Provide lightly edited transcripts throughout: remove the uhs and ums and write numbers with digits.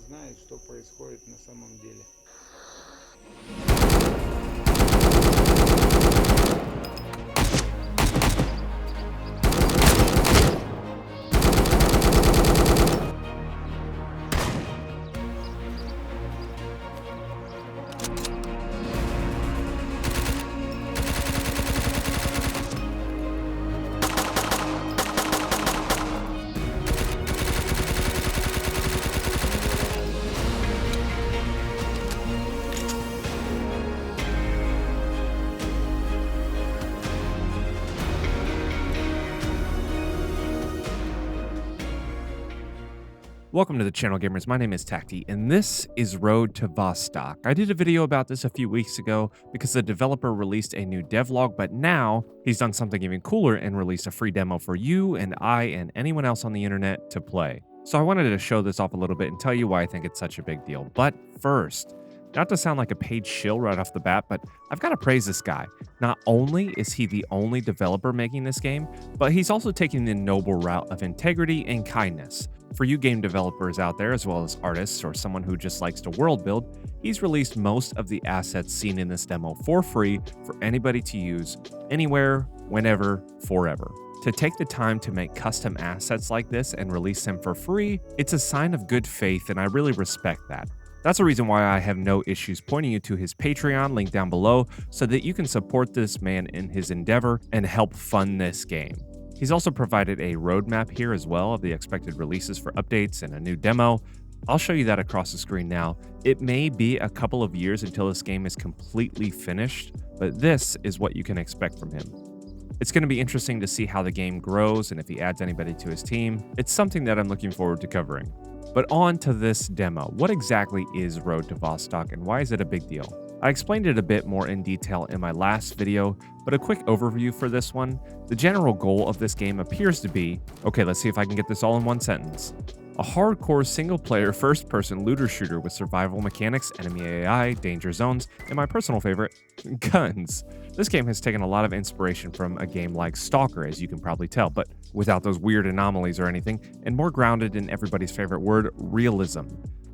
знает, что происходит на самом деле. Welcome to the channel, gamers. My name is Tacti, and this is Road to Vostok. I did a video about this a few weeks ago because the developer released a new devlog, but now he's done something even cooler and released a free demo for you and I and anyone else on the internet to play. So I wanted to show this off a little bit and tell you why I think it's such a big deal. But first, not to sound like a paid shill right off the bat, but I've got to praise this guy. Not only is he the only developer making this game, but he's also taking the noble route of integrity and kindness. For you game developers out there, as well as artists or someone who just likes to world build, he's released most of the assets seen in this demo for free for anybody to use anywhere, whenever, forever. To take the time to make custom assets like this and release them for free, it's a sign of good faith, and I really respect that. That's the reason why I have no issues pointing you to his Patreon, link down below, so that you can support this man in his endeavor and help fund this game. He's also provided a roadmap here as well of the expected releases for updates and a new demo. I'll show you that across the screen now. It may be a couple of years until this game is completely finished, but this is what you can expect from him. It's going to be interesting to see how the game grows and if he adds anybody to his team. It's something that I'm looking forward to covering. But on to this demo. What exactly is Road to Vostok and why is it a big deal? I explained it a bit more in detail in my last video, but a quick overview for this one. The general goal of this game appears to be, okay, let's see if I can get this all in one sentence. A hardcore single-player first-person looter shooter with survival mechanics, enemy AI, danger zones, and my personal favorite, guns. This game has taken a lot of inspiration from a game like Stalker, as you can probably tell, but without those weird anomalies or anything, and more grounded in everybody's favorite word, realism.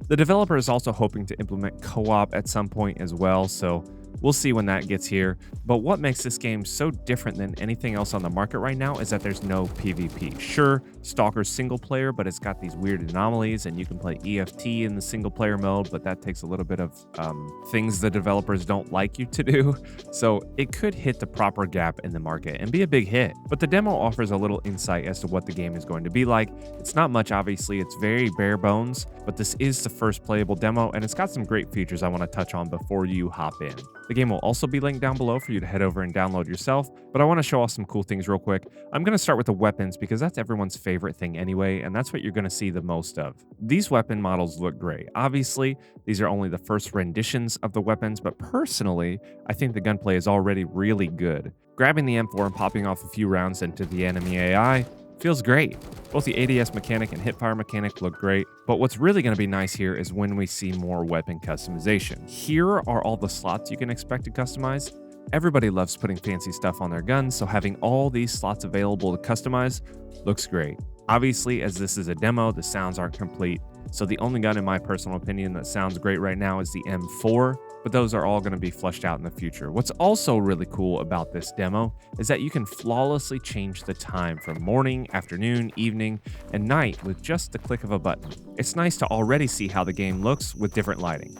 The developer is also hoping to implement co-op at some point as well, so we'll see when that gets here. But what makes this game so different than anything else on the market right now is that there's no PvP. Sure, Stalker's single player, but it's got these weird anomalies, and you can play EFT in the single player mode, but that takes a little bit of things the developers don't like you to do. So it could hit the proper gap in the market and be a big hit. But the demo offers a little insight as to what the game is going to be like. It's not much, obviously, it's very bare bones, but this is the first playable demo, and it's got some great features I want to touch on before you hop in. The game will also be linked down below for you to head over and download yourself, but I want to show off some cool things real quick. I'm going to start with the weapons because that's everyone's favorite thing anyway, and that's what you're going to see the most of. These weapon models look great. Obviously, these are only the first renditions of the weapons, but personally, I think the gunplay is already really good. Grabbing the M4 and popping off a few rounds into the enemy AI feels great. Both the ADS mechanic and hipfire mechanic look great, but what's really going to be nice here is when we see more weapon customization. Here are all the slots you can expect to customize. Everybody loves putting fancy stuff on their guns, so having all these slots available to customize looks great. Obviously, as this is a demo, the sounds aren't complete, so the only gun in my personal opinion that sounds great right now is the M4, but those are all going to be fleshed out in the future. What's also really cool about this demo is that you can flawlessly change the time from morning, afternoon, evening, and night with just the click of a button. It's nice to already see how the game looks with different lighting.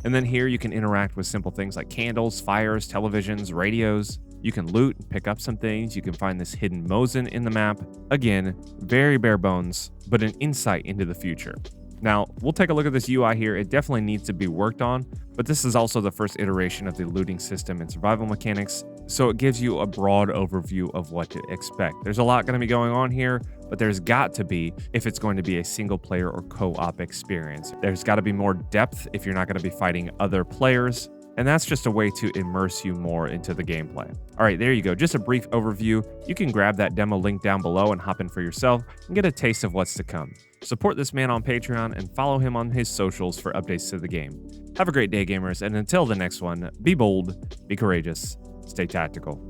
And then here you can interact with simple things like candles, fires, televisions, radios. You can loot and pick up some things. You can find this hidden Mosin in the map. Again, very bare bones, but an insight into the future. Now, we'll take a look at this UI here. It definitely needs to be worked on, but this is also the first iteration of the looting system and survival mechanics, so it gives you a broad overview of what to expect. There's a lot going to be going on here, but there's got to be if it's going to be a single player or co-op experience. There's got to be more depth if you're not going to be fighting other players, and that's just a way to immerse you more into the gameplay. All right, there you go. Just a brief overview. You can grab that demo link down below and hop in for yourself and get a taste of what's to come. Support this man on Patreon and follow him on his socials for updates to the game. Have a great day, gamers, and until the next one, be bold, be courageous, stay tactical.